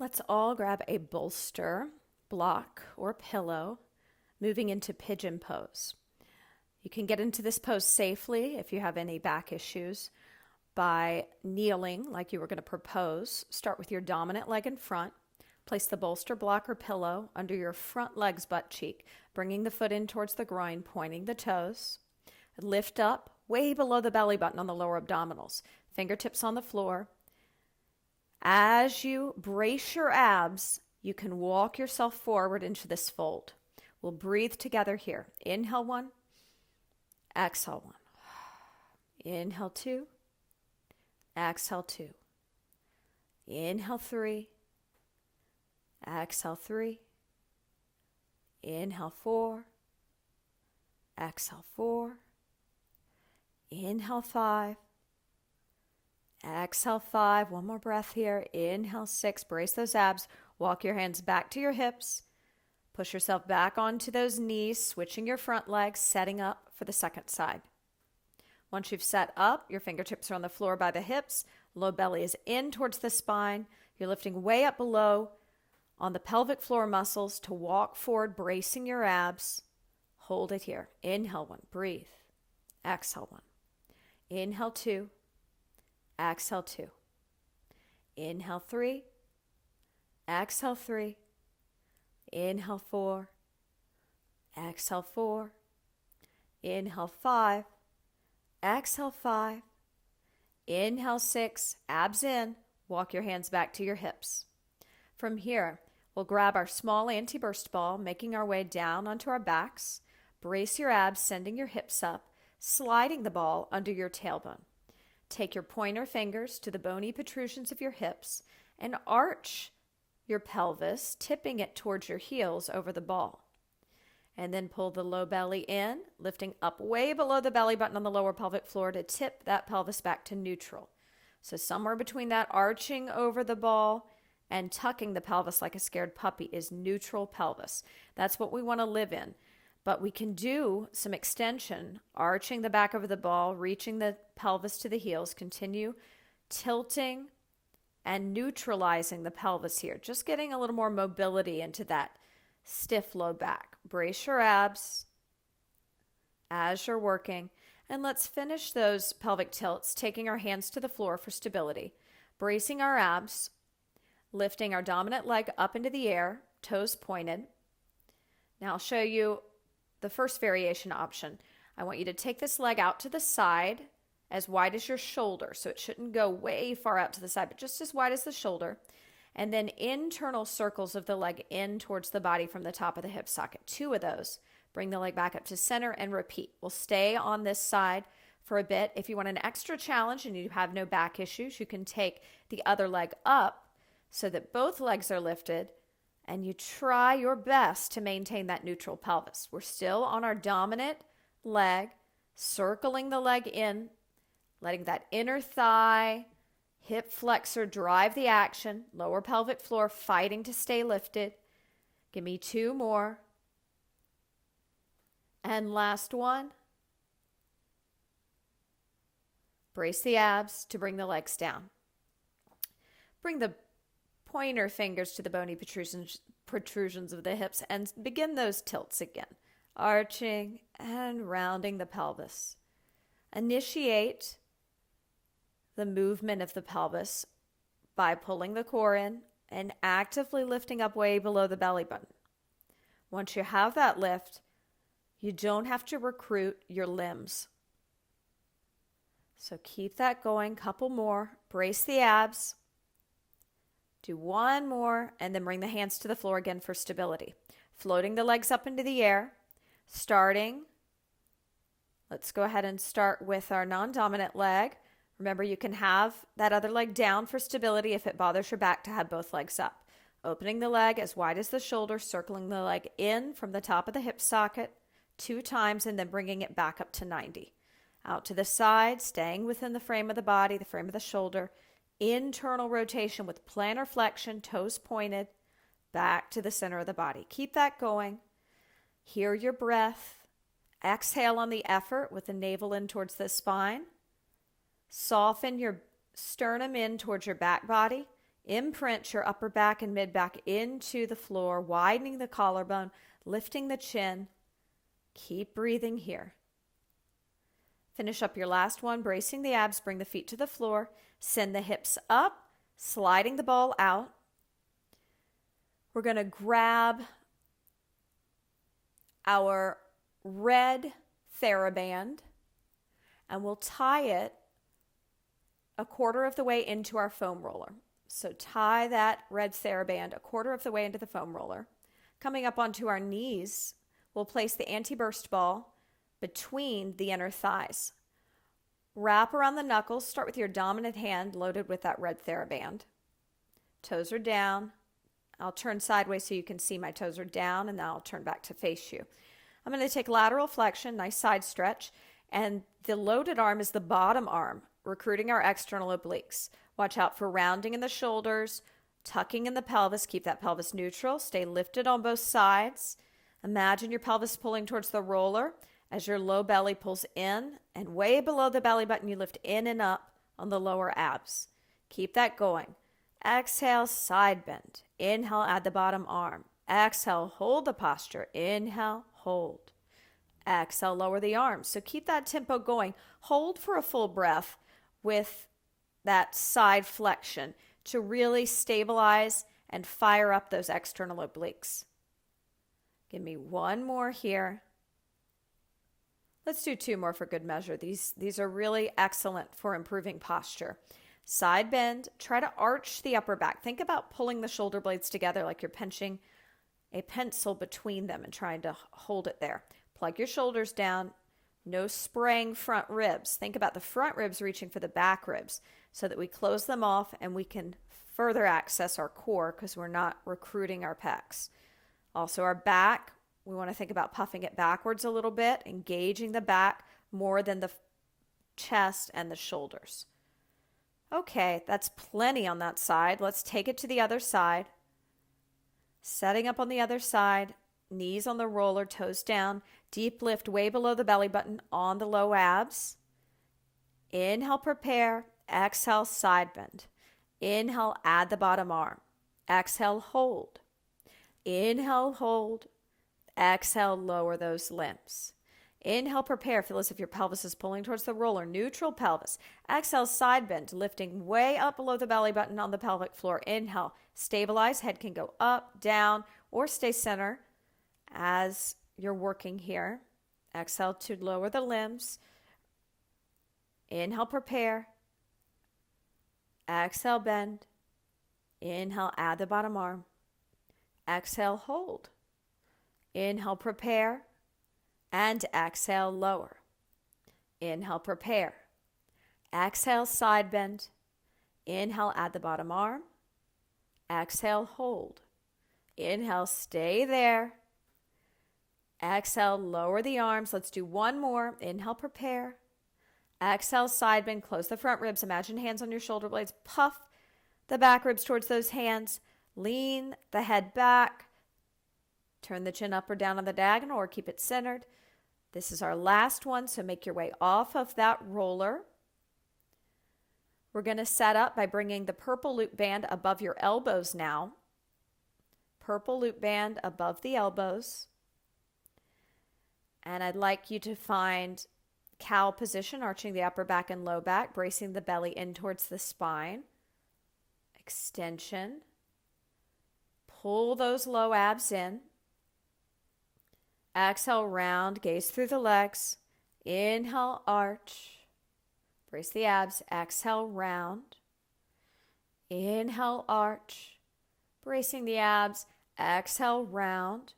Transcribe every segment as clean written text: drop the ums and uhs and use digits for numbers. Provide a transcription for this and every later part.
Let's all grab a bolster, block, or pillow, moving into pigeon pose. You can get into this pose safely if you have any back issues by kneeling like you were going to propose. Start with your dominant leg in front. Place the bolster, block, or pillow under your front leg's butt cheek, bringing the foot in towards the groin, pointing the toes. Lift up way below the belly button on the lower abdominals. Fingertips on the floor. As you brace your abs, you can walk yourself forward into this fold. We'll breathe together here. Inhale 1, exhale 1. Inhale 2, exhale 2. Inhale 3, exhale 3. Inhale 4, exhale 4. Inhale 5. Exhale 5. One more breath here. Inhale 6. Brace those abs. Walk your hands back to your hips. Push yourself back onto those knees, switching your front legs, setting up for the second side. Once you've set up, your fingertips are on the floor by the hips. Low belly is in towards the spine. You're lifting way up below on the pelvic floor muscles to walk forward, bracing your abs. Hold it here. Inhale 1. Breathe. Exhale 1. Inhale 2. Exhale 2. Inhale 3. Exhale 3. Inhale 4. Exhale 4. Inhale 5. Exhale 5. Inhale 6. Abs in. Walk your hands back to your hips. From here, we'll grab our small anti-burst ball, making our way down onto our backs. Brace your abs, sending your hips up, sliding the ball under your tailbone. Take your pointer fingers to the bony protrusions of your hips and arch your pelvis, tipping it towards your heels over the ball. And then pull the low belly in, lifting up way below the belly button on the lower pelvic floor to tip that pelvis back to neutral. So somewhere between that arching over the ball and tucking the pelvis like a scared puppy is neutral pelvis. That's what we want to live in. But we can do some extension, arching the back of the ball, reaching the pelvis to the heels, continue tilting and neutralizing the pelvis here. Just getting a little more mobility into that stiff low back. Brace your abs as you're working. And let's finish those pelvic tilts, taking our hands to the floor for stability. Bracing our abs, lifting our dominant leg up into the air, toes pointed. Now I'll show you the first variation option. I want you to take this leg out to the side as wide as your shoulder. So it shouldn't go way far out to the side, but just as wide as the shoulder. And then internal circles of the leg in towards the body from the top of the hip socket. 2 of those. Bring the leg back up to center and repeat. We'll stay on this side for a bit. If you want an extra challenge and you have no back issues, you can take the other leg up so that both legs are lifted. And you try your best to maintain that neutral pelvis. We're still on our dominant leg, circling the leg in, letting that inner thigh, hip flexor drive the action, lower pelvic floor fighting to stay lifted. Give me 2 more. And last one. Brace the abs to bring the legs down. Bring the pointer fingers to the bony protrusions of the hips and begin those tilts again, arching and rounding the pelvis. Initiate the movement of the pelvis by pulling the core in and actively lifting up way below the belly button. Once you have that lift, you don't have to recruit your limbs. So keep that going, couple more, brace the abs. Do 1 more, and then bring the hands to the floor again for stability. Floating the legs up into the air. Let's go ahead and start with our non-dominant leg. Remember, you can have that other leg down for stability if it bothers your back to have both legs up. Opening the leg as wide as the shoulder, circling the leg in from the top of the hip socket 2 times, and then bringing it back up to 90. Out to the side, staying within the frame of the body, the frame of the shoulder. Internal rotation with plantar flexion, toes pointed, back to the center of the body. Keep that going. Hear your breath. Exhale on the effort with the navel in towards the spine. Soften your sternum in towards your back body. Imprint your upper back and mid back into the floor, widening the collarbone, lifting the chin. Keep breathing here. Finish up your last one, bracing the abs, bring the feet to the floor, send the hips up, sliding the ball out. We're going to grab our red Theraband and we'll tie it a quarter of the way into our foam roller. So tie that red Theraband a quarter of the way into the foam roller. Coming up onto our knees, we'll place the anti-burst ball between the inner thighs. Wrap around the knuckles. Start with your dominant hand loaded with that red Theraband. Toes are down. I'll turn sideways so you can see my toes are down, and then I'll turn back to face you. I'm going to take lateral flexion, nice side stretch, and the loaded arm is the bottom arm, recruiting our external obliques. Watch out for rounding in the shoulders, tucking in the pelvis. Keep that pelvis neutral. Stay lifted on both sides. Imagine your pelvis pulling towards the roller as your low belly pulls in, and way below the belly button you lift in and up on the lower abs. Keep that going. Exhale, side bend. Inhale, add the bottom arm. Exhale, hold the posture. Inhale, hold. Exhale, lower the arms. So keep that tempo going. Hold for a full breath with that side flexion to really stabilize and fire up those external obliques. Give me one more here. Let's do two more for good measure. These are really excellent for improving posture. Side bend, try to arch the upper back. Think about pulling the shoulder blades together like you're pinching a pencil between them and trying to hold it there. Plug your shoulders down. No spraying front ribs. Think about the front ribs reaching for the back ribs so that we close them off and we can further access our core because we're not recruiting our pecs. Also our back, we want to think about puffing it backwards a little bit, engaging the back more than the chest and the shoulders. Okay, that's plenty on that side. Let's take it to the other side. Setting up on the other side, knees on the roller, toes down, deep lift way below the belly button on the low abs. Inhale, prepare. Exhale, side bend. Inhale, add the bottom arm. Exhale, hold. Inhale, hold. Exhale, lower those limbs. Inhale, prepare. Feel as if your pelvis is pulling towards the roller. Neutral pelvis. Exhale, side bend, lifting way up below the belly button on the pelvic floor. Inhale, stabilize. Head can go up, down, or stay center as you're working here. Exhale to lower the limbs. Inhale, prepare. Exhale, bend. Inhale, add the bottom arm. Exhale, hold. Inhale, prepare. And exhale, lower. Inhale, prepare. Exhale, side bend. Inhale, add the bottom arm. Exhale, hold. Inhale, stay there. Exhale, lower the arms. Let's do one more. Inhale, prepare. Exhale, side bend. Close the front ribs. Imagine hands on your shoulder blades. Puff the back ribs towards those hands. Lean the head back. Turn the chin up or down on the diagonal or keep it centered. This is our last one, so make your way off of that roller. We're going to set up by bringing the purple loop band above your elbows now. Purple loop band above the elbows. And I'd like you to find cow position, arching the upper back and low back, bracing the belly in towards the spine. Extension. Pull those low abs in. Exhale, round, gaze through the legs. Inhale, arch. Brace the abs. Exhale, round. Inhale, arch. Bracing the abs. Exhale, round.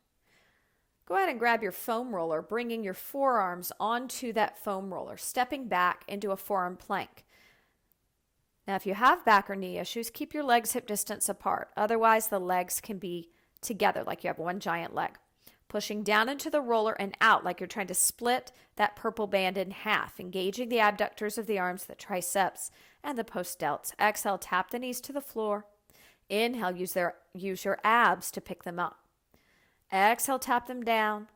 Go ahead and grab your foam roller, bringing your forearms onto that foam roller, stepping back into a forearm plank. Now, if you have back or knee issues, keep your legs hip distance apart. Otherwise, the legs can be together like you have one giant leg. Pushing down into the roller and out like you're trying to split that purple band in half, engaging the abductors of the arms, the triceps, and the post delts. Exhale, tap the knees to the floor. Inhale, use your abs to pick them up. Exhale, tap them down.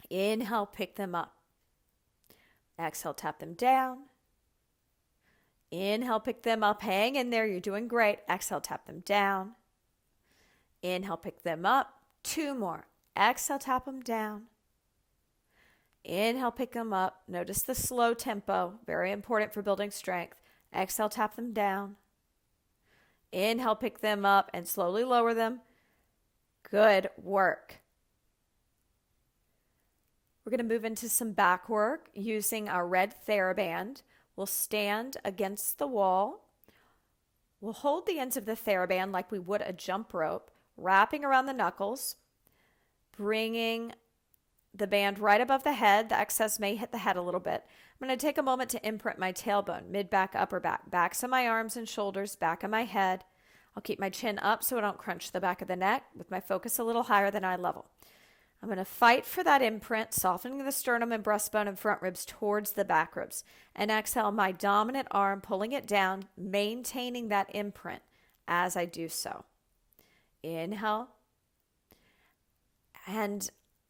Inhale, pick them up. Exhale, tap them down. Inhale, pick them up, hang in there, you're doing great. Exhale, tap them down. Inhale, pick them up, 2 more. Exhale, tap them down. Inhale, pick them up. Notice the slow tempo, very important for building strength. Exhale, tap them down. Inhale, pick them up and slowly lower them. Good work. We're going to move into some back work using our red Theraband. We'll stand against the wall. We'll hold the ends of the Theraband like we would a jump rope, wrapping around the knuckles, bringing the band right above the head. The excess may hit the head a little bit. I'm going to take a moment to imprint my tailbone, mid-back, upper back, backs of my arms and shoulders, back of my head. I'll keep my chin up so I don't crunch the back of the neck with my focus a little higher than eye level. I'm going to fight for that imprint, softening the sternum and breastbone and front ribs towards the back ribs. And exhale, my dominant arm, pulling it down, maintaining that imprint as I do so. Inhale. And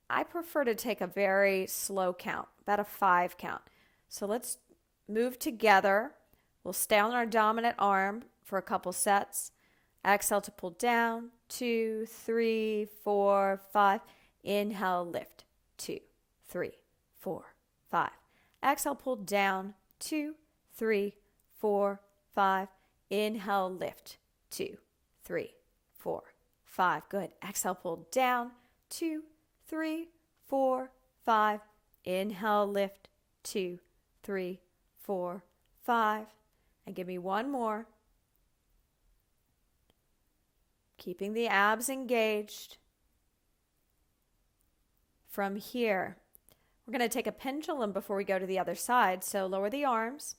I prefer to take a very slow count, about a 5 count. So let's move together. We'll stay on our dominant arm for a couple sets. Exhale to pull down, 2, 3, 4, 5. Inhale, lift, 2, 3, 4, 5. Exhale, pull down, 2, 3, 4, 5. Inhale, lift, 2, 3, 4, 5. Good. Exhale, pull down, 2, 3, 4, 5. Inhale, lift, 2, 3, 4, 5. And give me one more. Keeping the abs engaged. From here, we're going to take a pendulum before we go to the other side. So lower the arms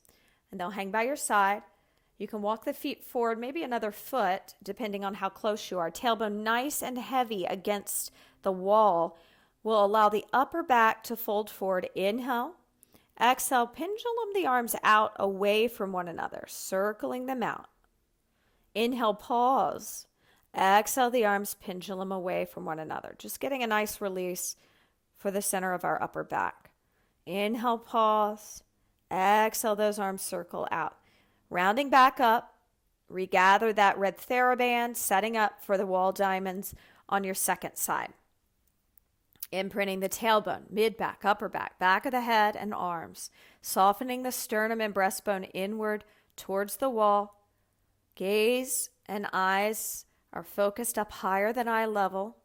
and they'll hang by your side. You can walk the feet forward, maybe another foot, depending on how close you are. Tailbone nice and heavy against the wall will allow the upper back to fold forward. Inhale. Exhale, pendulum the arms out away from one another, circling them out. Inhale, pause. Exhale, the arms pendulum away from one another. Just getting a nice release for the center of our upper back. Inhale, pause. Exhale, those arms circle out. Rounding back up, regather that red Theraband, setting up for the wall diamonds on your second side. Imprinting the tailbone, mid-back, upper back, back of the head and arms. Softening the sternum and breastbone inward towards the wall. Gaze and eyes are focused up higher than eye level.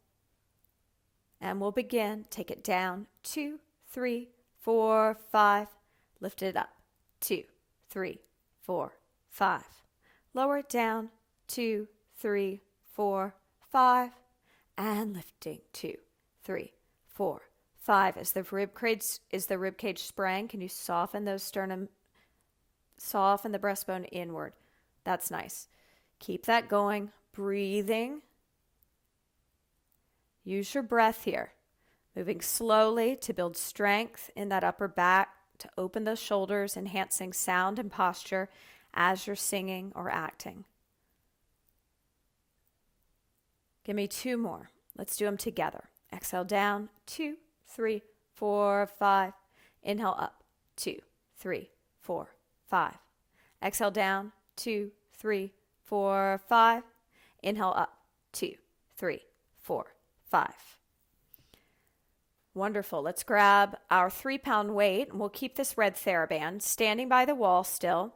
And we'll begin. Take it down. 2, 3, 4, 5. Lift it up. 2, 3, 4, 5. Lower it down. 2, 3, 4, 5. And lifting. 2, 3, 4, 5. As the rib cage spraying, can you soften those sternum, soften the breastbone inward? That's nice. Keep that going. Breathing. Use your breath here. Moving slowly to build strength in that upper back, to open those shoulders, enhancing sound and posture as you're singing or acting. Give me 2 more. Let's do them together. Exhale down, 2, 3, 4, 5. Inhale up, 2, 3, 4, 5. Exhale down, 2, 3, 4, 5. Inhale up, 2, 3, 4, 5. Wonderful. Let's grab our 3-pound weight, and we'll keep this red Theraband standing by the wall still,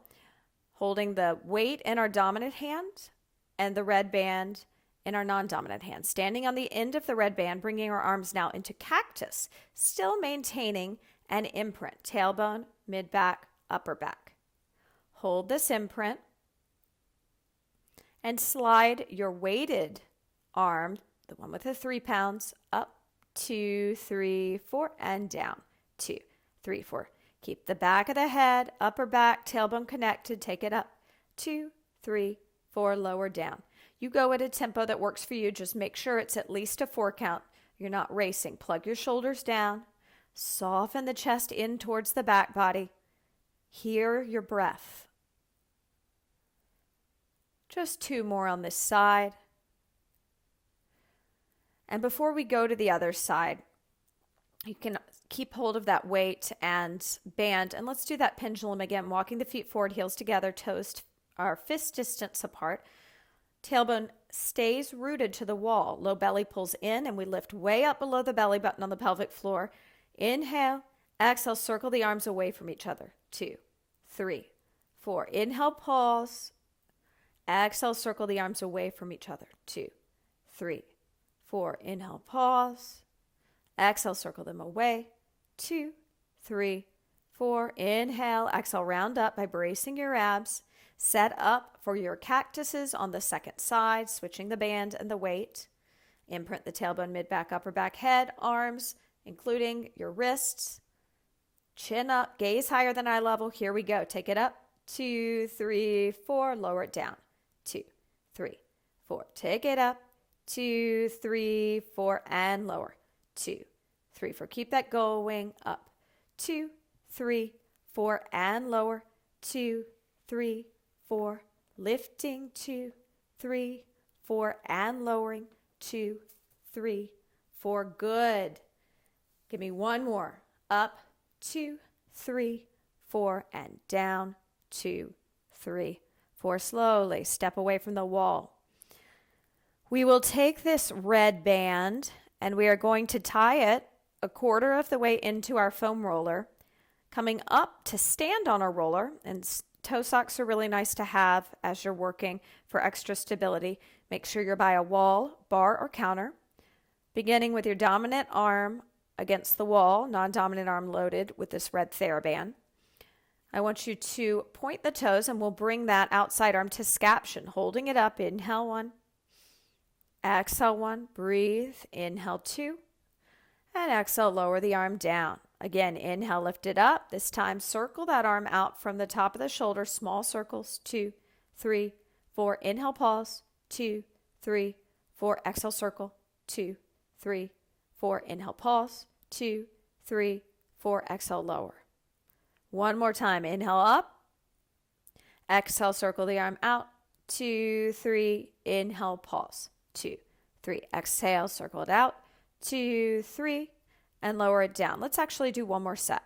holding the weight in our dominant hand and the red band in our non-dominant hand. Standing on the end of the red band, bringing our arms now into cactus, still maintaining an imprint, tailbone, mid-back, upper back. Hold this imprint and slide your weighted arm, the one with the 3 pounds, up, 2, 3, 4, and down, 2, 3, 4. Keep the back of the head, upper back, tailbone connected. Take it up, 2, 3, 4, lower down. You go at a tempo that works for you. Just make sure it's at least a 4 count. You're not racing. Plug your shoulders down. Soften the chest in towards the back body. Hear your breath. Just 2 more on this side. And before we go to the other side, You can keep hold of that weight and band. And let's do that pendulum again, walking the feet forward, heels together, toes are fist distance apart. Tailbone stays rooted to the wall. Low belly pulls in and we lift way up below the belly button on the pelvic floor. Inhale, exhale, circle the arms away from each other. 2, 3, 4. Inhale, pause. Exhale, circle the arms away from each other. 2, 3, 4. Inhale, pause. Exhale, circle them away. 2, 3, 4. Inhale, exhale, round up by bracing your abs. Set up for your cactuses on the second side, switching the band and the weight. Imprint the tailbone, mid back, upper back, head, arms, including your wrists. Chin up, gaze higher than eye level. Here we go. Take it up. 2, 3, 4. Lower it down. 2, 3, 4. Take it up. 2, 3, 4. And lower. 2, 3, 4. Keep that going. Up. 2, 3, 4. And lower. 2, 3, 4. Lifting. 2, 3, 4. And lowering. 2, 3, 4. Good. Give me one more. Up. 2, 3, 4. And down. 2, 3, 4. Slowly step away from the wall. We will take this red band and we are going to tie it a quarter of the way into our foam roller, coming up to stand on our roller. And ToeSox are really nice to have as you're working for extra stability. Make sure you're by a wall, bar, or counter. Beginning with your dominant arm against the wall, non-dominant arm loaded with this red Theraband. I want you to point the toes and we'll bring that outside arm to scaption, holding it up. Inhale 1. Exhale 1. Breathe. Inhale 2. And exhale, lower the arm down. Again, inhale, lift it up. This time, circle that arm out from the top of the shoulder. Small circles. 2, 3, 4. Inhale, pause. 2, 3, 4. Exhale, circle. 2, 3, 4. Inhale, pause. 2, 3, 4. Exhale, lower. One more time. Inhale, up. Exhale, circle the arm out. 2, 3. Inhale, pause. 2, 3. Exhale, circle it out. 2, 3. And lower it down. Let's actually do one more set.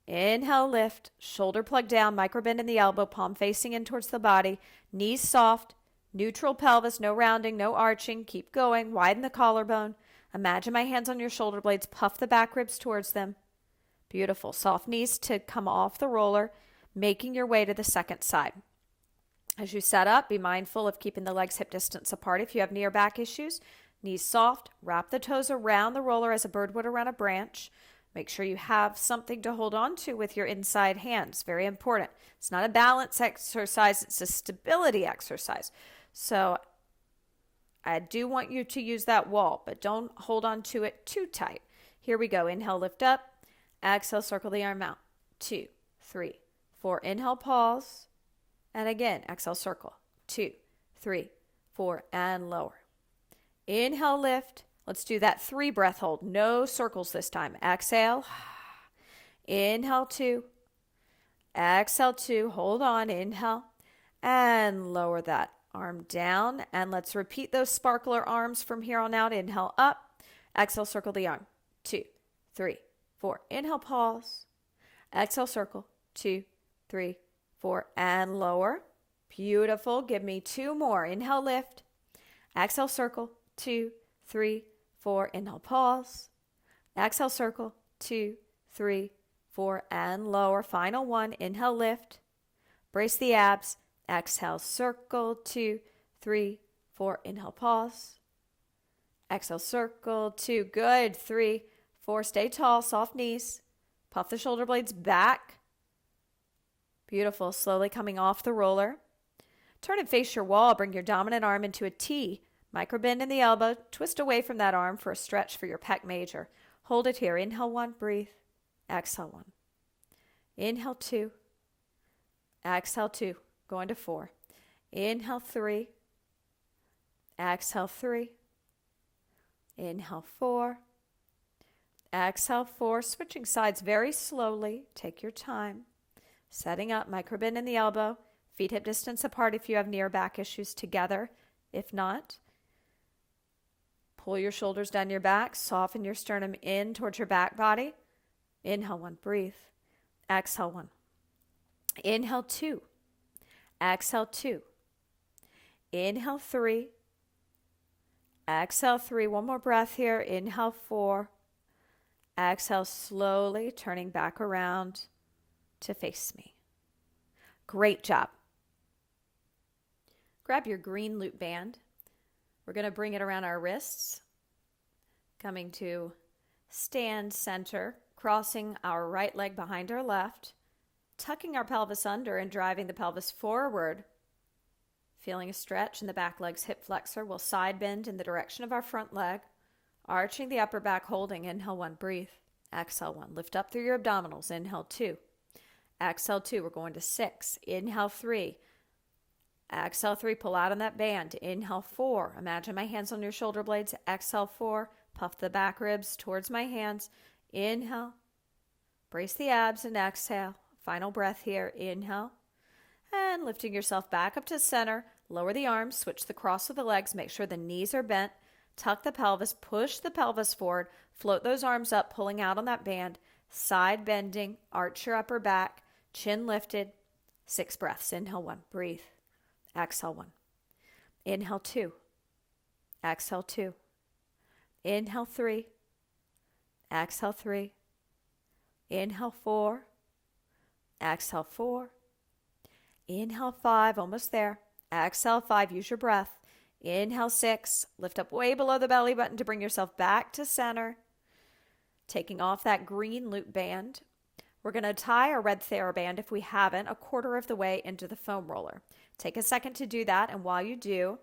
Inhale, lift. Shoulder plug down. Micro bend in the elbow. Palm facing in towards the body. Knees soft. Neutral pelvis. No rounding. No arching. Keep going. Widen the collarbone. Imagine my hands on your shoulder blades. Puff the back ribs towards them. Beautiful. Soft knees to come off the roller, making your way to the second side. As you set up, be mindful of keeping the legs hip distance apart. If you have knee or back issues, knees soft, wrap the toes around the roller as a bird would around a branch. Make sure you have something to hold on to with your inside hands. Very important. It's not a balance exercise, it's a stability exercise. So I do want you to use that wall, but don't hold on to it too tight. Here we go. Inhale, lift up. Exhale, circle the arm out. 2, 3, 4. Inhale, pause. And again, exhale, circle. 2, 3, 4. And lower. Inhale, lift. Let's do that 3 breath hold. No circles this time. Exhale. Inhale, 2. Exhale, 2. Hold on. Inhale. And lower that arm down. And let's repeat those sparkler arms from here on out. Inhale, up. Exhale, circle the arm. 2, 3, 4. Inhale, pause. Exhale, circle. 2, 3, 4. And lower. Beautiful. Give me 2 more. Inhale, lift. Exhale, circle. 2, 3, 4. Inhale, pause. Exhale, circle. 2, 3, 4. And lower. Final one. Inhale, lift. Brace the abs. Exhale, circle. 2, 3, 4. Inhale, pause. Exhale, circle. 2. Good. 3, 4. Stay tall. Soft knees. Puff the shoulder blades back. Beautiful. Slowly coming off the roller. Turn and face your wall. Bring your dominant arm into a T. Micro bend in the elbow. Twist away from that arm for a stretch for your pec major. Hold it here. Inhale 1. Breathe. Exhale 1. Inhale 2. Exhale 2. Going to 4. Inhale 3. Exhale 3. Inhale 4. Exhale 4. Switching sides very slowly. Take your time. Setting up. Micro bend in the elbow. Feet hip distance apart if you have knee or back issues together. If not, Pull your shoulders down your back. Soften your sternum in towards your back body. Inhale 1, breathe. Exhale 1. Inhale 2. Exhale 2. Inhale 3. Exhale 3. One more breath here. Inhale 4. Exhale slowly, turning back around to face me. Great job. Grab your green loop band. We're going to bring it around our wrists, coming to stand center, crossing our right leg behind our left, tucking our pelvis under and driving the pelvis forward. Feeling a stretch in the back leg's hip flexor. We'll side bend in the direction of our front leg, arching the upper back, holding. Inhale 1, breathe. Exhale 1. Lift up through your abdominals. Inhale 2. Exhale 2. We're going to 6. Inhale 3. Exhale 3. Pull out on that band. Inhale 4. Imagine my hands on your shoulder blades. Exhale 4. Puff the back ribs towards my hands. Inhale. Brace the abs and exhale. Final breath here. Inhale. And lifting yourself back up to center. Lower the arms. Switch the cross of the legs. Make sure the knees are bent. Tuck the pelvis. Push the pelvis forward. Float those arms up, pulling out on that band. Side bending. Arch your upper back. Chin lifted. 6 breaths. Inhale 1. Breathe. Exhale 1. Inhale 2. Exhale 2. Inhale 3. Exhale 3. Inhale 4. Exhale 4. Inhale 5. Almost there. Exhale 5. Use your breath. Inhale 6. Lift up way below the belly button to bring yourself back to center. Taking off that green loop band. We're going to tie our red Theraband, if we haven't, a quarter of the way into the foam roller. Take a second to do that, and while you do,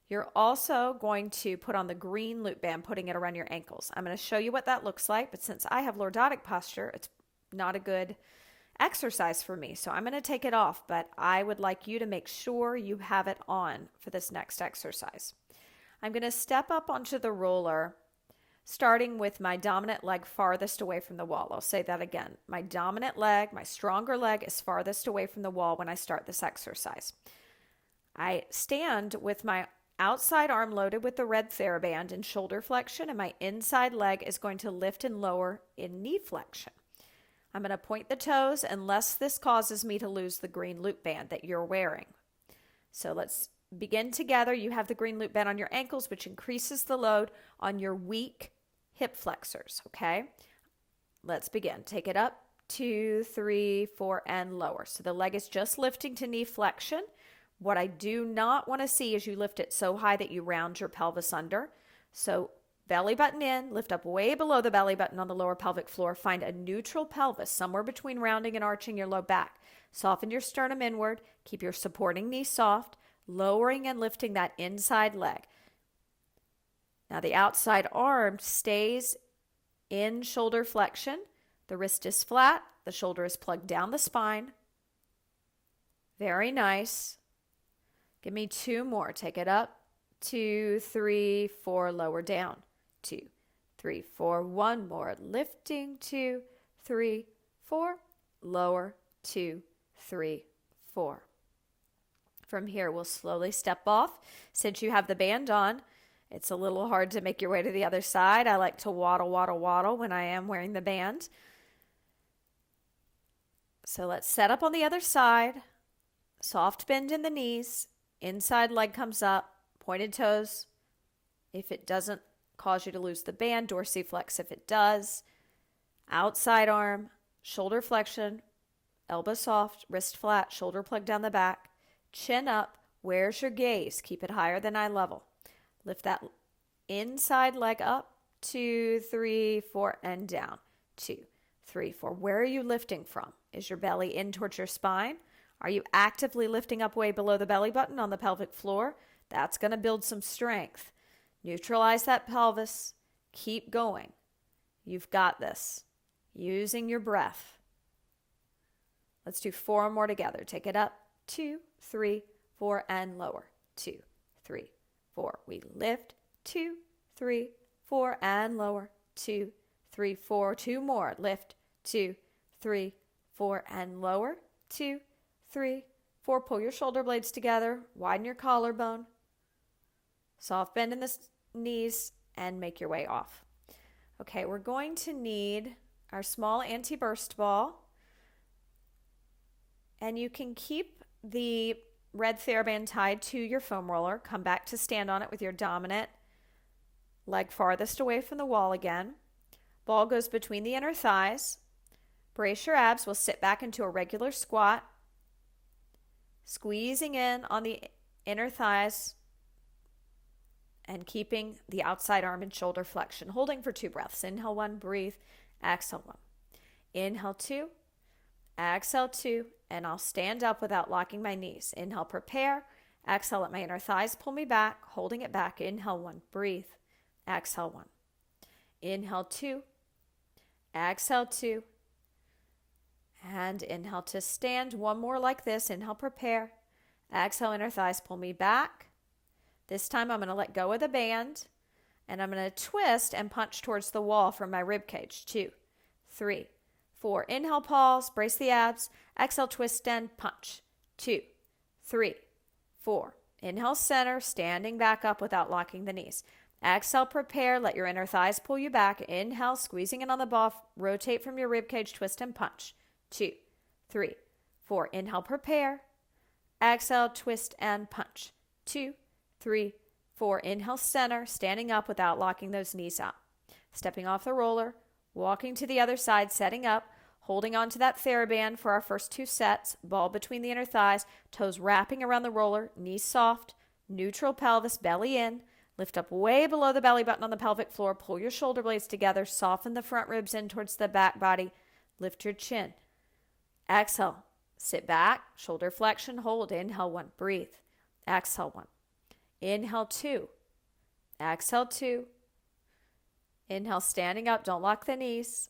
you're also going to put on the green loop band, putting it around your ankles. I'm going to show you what that looks like, but since I have Lordotic posture, it's not a good exercise for me, so I'm going to take it off, but I would like you to make sure you have it on for this next exercise. I'm going to step up onto the roller, starting with my dominant leg farthest away from the wall. I'll say that again. My dominant leg, my stronger leg, is farthest away from the wall when I start this exercise. I stand with my outside arm loaded with the red Theraband in shoulder flexion, and my inside leg is going to lift and lower in knee flexion. I'm going to point the toes unless this causes me to lose the green loop band that you're wearing. So let's begin together. You have the green loop band on your ankles, which increases the load on your weak hip flexors, okay? Let's begin. Take it up, 2, 3, 4, and lower. So the leg is just lifting to knee flexion. What I do not want to see is you lift it so high that you round your pelvis under. So belly button in, lift up way below the belly button on the lower pelvic floor. Find a neutral pelvis, somewhere between rounding and arching your low back. Soften your sternum inward. Keep your supporting knee soft, lowering and lifting that inside leg. Now the outside arm stays in shoulder flexion. The wrist is flat. The shoulder is plugged down the spine. Very nice. Give me 2 more. Take it up. 2, 3, 4, lower down. 2, 3, 4, 1 more. Lifting. 2, 3, 4, lower. 2, 3, 4. From here, we'll slowly step off. Since you have the band on, it's a little hard to make your way to the other side. I like to waddle, waddle, waddle when I am wearing the band. So let's set up on the other side. Soft bend in the knees. Inside leg comes up. Pointed toes. If it doesn't cause you to lose the band, dorsiflex if it does. Outside arm. Shoulder flexion. Elbow soft. Wrist flat. Shoulder plugged down the back. Chin up. Where's your gaze? Keep it higher than eye level. Lift that inside leg up. 2, 3, 4, and down. 2, 3, 4. Where are you lifting from? Is your belly in towards your spine? Are you actively lifting up way below the belly button on the pelvic floor? That's going to build some strength. Neutralize that pelvis. Keep going. You've got this. Using your breath. Let's do 4 more together. Take it up. 2, 3, 4, and lower. 2, 3, 4. We lift. 2, 3, 4, and lower. 2, 3, 4. 2 more. Lift. 2, 3, 4, and lower. 2, 3, 4. Pull your shoulder blades together. Widen your collarbone. Soft bend in the knees. and make your way off. Okay, we're going to need our small anti-burst ball. And you can keep the red Theraband tied to your foam roller. Come back to stand on it with your dominant leg farthest away from the wall again. Ball goes between the inner thighs. Brace your abs. We'll sit back into a regular squat. Squeezing in on the inner thighs and keeping the outside arm and shoulder flexion. Holding for 2 breaths. Inhale 1, breathe. Exhale 1. Inhale 2. Exhale 2. And I'll stand up without locking my knees. Inhale, prepare. Exhale, let my inner thighs pull me back. Holding it back. Inhale 1, breathe. Exhale 1. Inhale 2. Exhale 2. And inhale to stand. One more like this. Inhale, prepare. Exhale, inner thighs pull me back. This time I'm going to let go of the band. And I'm going to twist and punch towards the wall from my rib cage. 2, 3, 4. Inhale, pause. Brace the abs. Exhale, twist and punch. 2, 3, 4. Inhale, center. Standing back up without locking the knees. Exhale, prepare. Let your inner thighs pull you back. Inhale, squeezing in on the ball. Rotate from your rib cage. Twist and punch. 2, 3, 4. Inhale, prepare. Exhale, twist and punch. 2, 3, 4. Inhale, center. Standing up without locking those knees up. Stepping off the roller. Walking to the other side. Setting up. Holding on to that Theraband for our first 2 sets. Ball between the inner thighs. Toes wrapping around the roller. Knees soft. Neutral pelvis. Belly in. Lift up way below the belly button on the pelvic floor. Pull your shoulder blades together. Soften the front ribs in towards the back body. Lift your chin. Exhale. Sit back. Shoulder flexion. Hold. Inhale 1. Breathe. Exhale 1. Inhale 2. Exhale 2. Inhale, standing up. Don't lock the knees.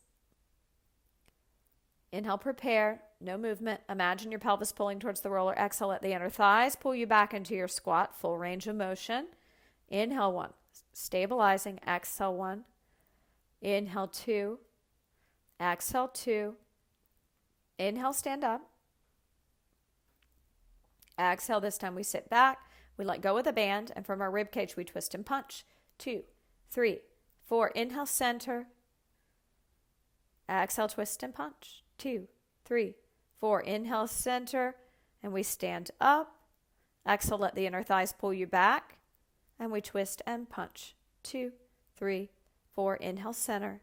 Inhale, prepare. No movement. Imagine your pelvis pulling towards the roller. Exhale, let the inner thighs pull you back into your squat. Full range of motion. Inhale 1. Stabilizing. Exhale 1. Inhale 2. Exhale 2. Inhale, stand up. Exhale, this time we sit back. We let go of the band, and from our rib cage, we twist and punch. 2, 3, 4. Inhale, center. Exhale, twist and punch. 2, 3, 4. Inhale, center, and we stand up. Exhale, let the inner thighs pull you back, and we twist and punch. 2, 3, 4. Inhale, center.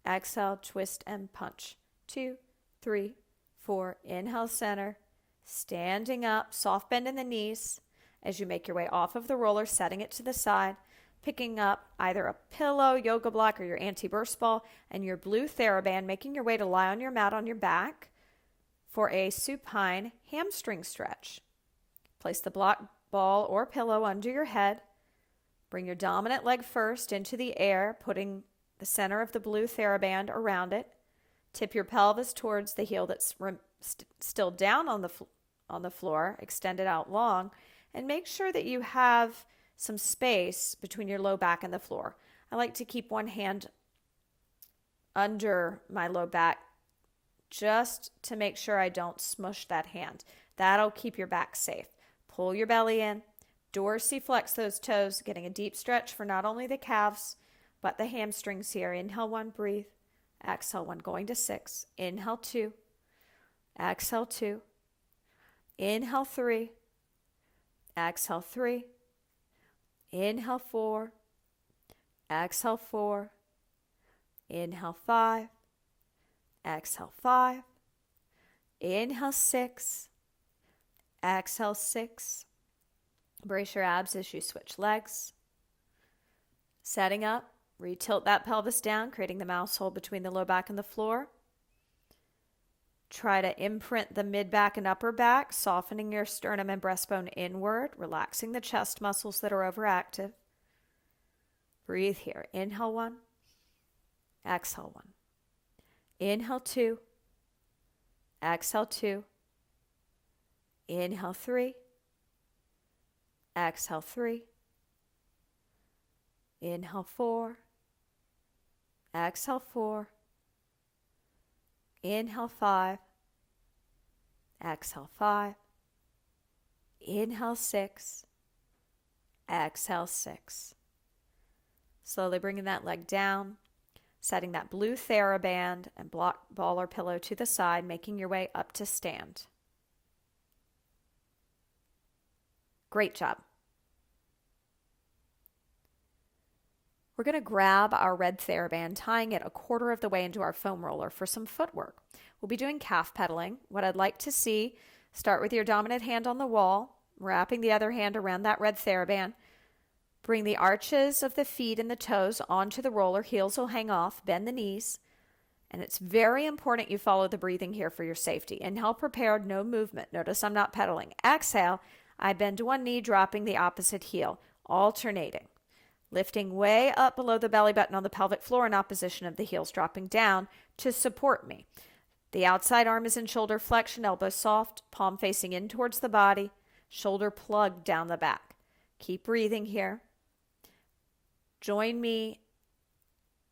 Exhale, twist and punch. 2, 3, 4. Inhale, center. Standing up, soft bend in the knees as you make your way off of the roller, setting it to the side, picking up either a pillow, yoga block, or your anti-burst ball, and your blue Theraband, making your way to lie on your mat on your back for a supine hamstring stretch. Place the block, ball, or pillow under your head. Bring your dominant leg first into the air, putting the center of the blue Theraband around it. Tip your pelvis towards the heel that's still down on the floor, extend it out long, and make sure that you have some space between your low back and the floor. I like to keep one hand under my low back just to make sure I don't smush that hand. That'll keep your back safe. Pull your belly in, dorsiflex those toes, getting a deep stretch for not only the calves, but the hamstrings here. Inhale 1, breathe. Exhale 1, going to 6. Inhale 2. Exhale 2. Inhale 3. Exhale 3. Inhale 4. Exhale 4. Inhale 5. Exhale 5. Inhale 6. Exhale 6. Brace your abs as you switch legs. Setting up. Retilt that pelvis down, creating the mouse hole between the low back and the floor. Try to imprint the mid-back and upper back, softening your sternum and breastbone inward, relaxing the chest muscles that are overactive. Breathe here. Inhale 1. Exhale 1. Inhale 2. Exhale 2. Inhale 3. Exhale 3. Inhale 4. Exhale 4. Inhale 5. Exhale 5. Inhale 6. Exhale 6. Slowly bringing that leg down, setting that blue Theraband and ball or pillow to the side, making your way up to stand. Great job. We're going to grab our red Theraband, tying it a quarter of the way into our foam roller for some footwork. We'll be doing calf pedaling. What I'd like to see, start with your dominant hand on the wall, wrapping the other hand around that red Theraband. Bring the arches of the feet and the toes onto the roller. Heels will hang off. Bend the knees. And it's very important you follow the breathing here for your safety. Inhale, prepared, no movement. Notice I'm not pedaling. Exhale, I bend to one knee, dropping the opposite heel, alternating. Lifting way up below the belly button on the pelvic floor in opposition of the heels dropping down to support me. The outside arm is in shoulder flexion, elbow soft, palm facing in towards the body, shoulder plugged down the back. Keep breathing here. Join me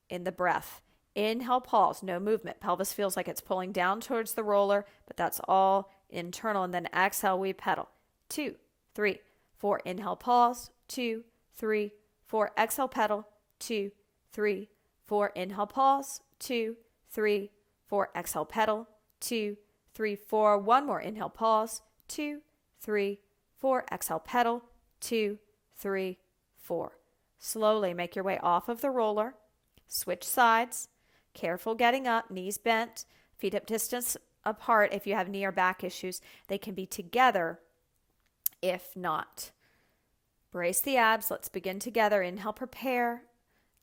in the breath. Inhale, pause, no movement. Pelvis feels like it's pulling down towards the roller, but that's all internal. And then exhale, we pedal. 2, 3, 4. Inhale, pause. 2, 3, 4. Exhale, pedal. 2, 3, 4. Inhale, pause. 2, 3, 4. Exhale, pedal. 2, 3, 4. One more. Inhale, pause. 2, 3, 4. Exhale, pedal. 2, 3, 4. Slowly make your way off of the roller. Switch sides. Careful getting up, knees bent, feet hip distance apart. If you have knee or back issues, they can be together if not. Brace the abs. Let's begin together. Inhale, prepare.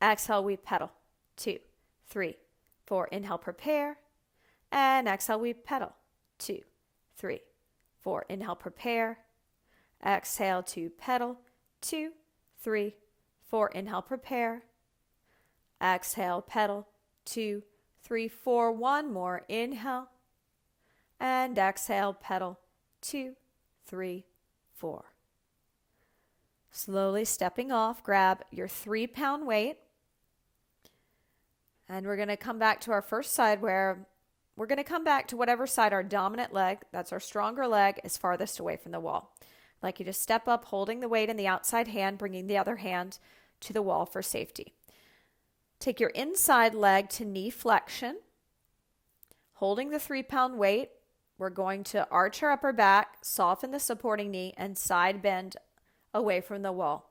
Exhale, we pedal. 2, 3, 4. Inhale, prepare. And exhale, we pedal. 2, 3, 4. Inhale, prepare. Exhale to pedal. 2, 3, 4. Inhale, prepare. Exhale, pedal. 2, 3, 4. One more. Inhale. And exhale, pedal. 2, 3, 4. Slowly stepping off, grab your 3-pound weight. And we're going to come back to our first side where we're going to come back to whatever side our dominant leg, that's our stronger leg, is farthest away from the wall. I'd like you to step up, holding the weight in the outside hand, bringing the other hand to the wall for safety. Take your inside leg to knee flexion. Holding the 3-pound weight, we're going to arch our upper back, soften the supporting knee, and side bend away from the wall.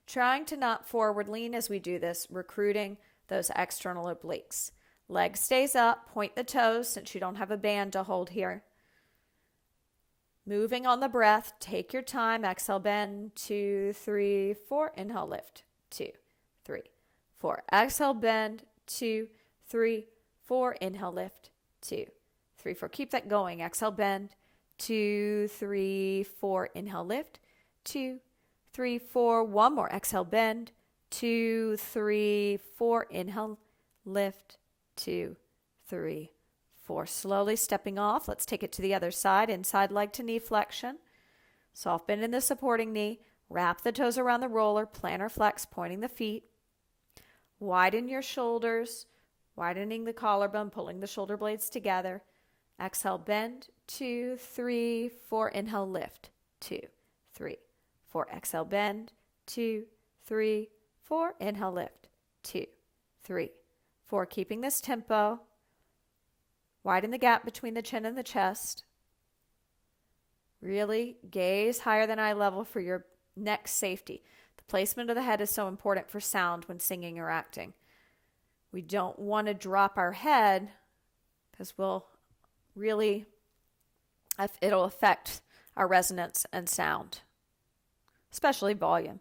Trying to not forward lean as we do this, recruiting those external obliques. Leg stays up, point the toes since you don't have a band to hold here. Moving on the breath, take your time. Exhale, bend. 2, 3, 4. Inhale, lift. 2, 3, 4. Exhale, bend. 2, 3, 4. Inhale, lift. 2, 3, 4. Keep that going. Exhale, bend. 2, 3, 4. Inhale, lift. 2, 3, 4. One more. Exhale, bend. 2, 3, 4. Inhale, lift. 2, 3, 4. Slowly stepping off. Let's take it to the other side. Inside leg to knee flexion. Soft bend in the supporting knee. Wrap the toes around the roller. Plantar flex, pointing the feet. Widen your shoulders, widening the collarbone, pulling the shoulder blades together. Exhale, bend. 2, 3, 4. Inhale, lift. 2, 3, 4. Exhale, bend. 2, 3, 4. Inhale, lift. 2, 3, 4. Keeping this tempo. Widen the gap between the chin and the chest. Really gaze higher than eye level for your neck safety. The placement of the head is so important for sound when singing or acting. We don't want to drop our head because it'll affect our resonance and sound, especially volume.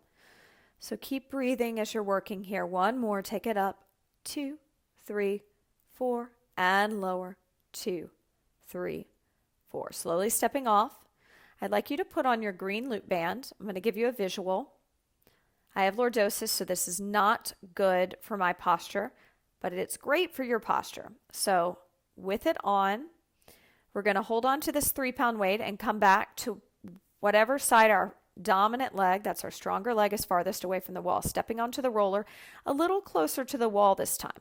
So keep breathing as you're working here. One more, take it up. 2, 3, 4, and lower. 2, 3, 4. Slowly stepping off. I'd like you to put on your green loop band. I'm going to give you a visual. I have lordosis, so this is not good for my posture, but it's great for your posture. So with it on, we're going to hold on to this 3-pound weight and come back to whatever side our dominant leg, that's our stronger leg, is farthest away from the wall. Stepping onto the roller a little closer to the wall this time.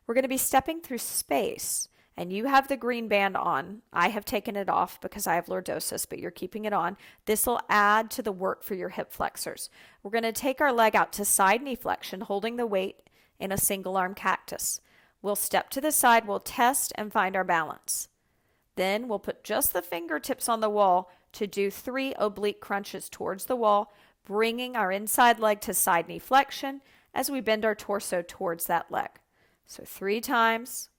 We're going to be stepping through space, and you have the green band on, I have taken it off because I have lordosis, but you're keeping it on, this will add to the work for your hip flexors. We're going to take our leg out to side knee flexion, holding the weight in a single arm cactus. We'll step to the side, we'll test and find our balance. Then we'll put just the fingertips on the wall to do 3 oblique crunches towards the wall, bringing our inside leg to side knee flexion as we bend our torso towards that leg. So 3 times.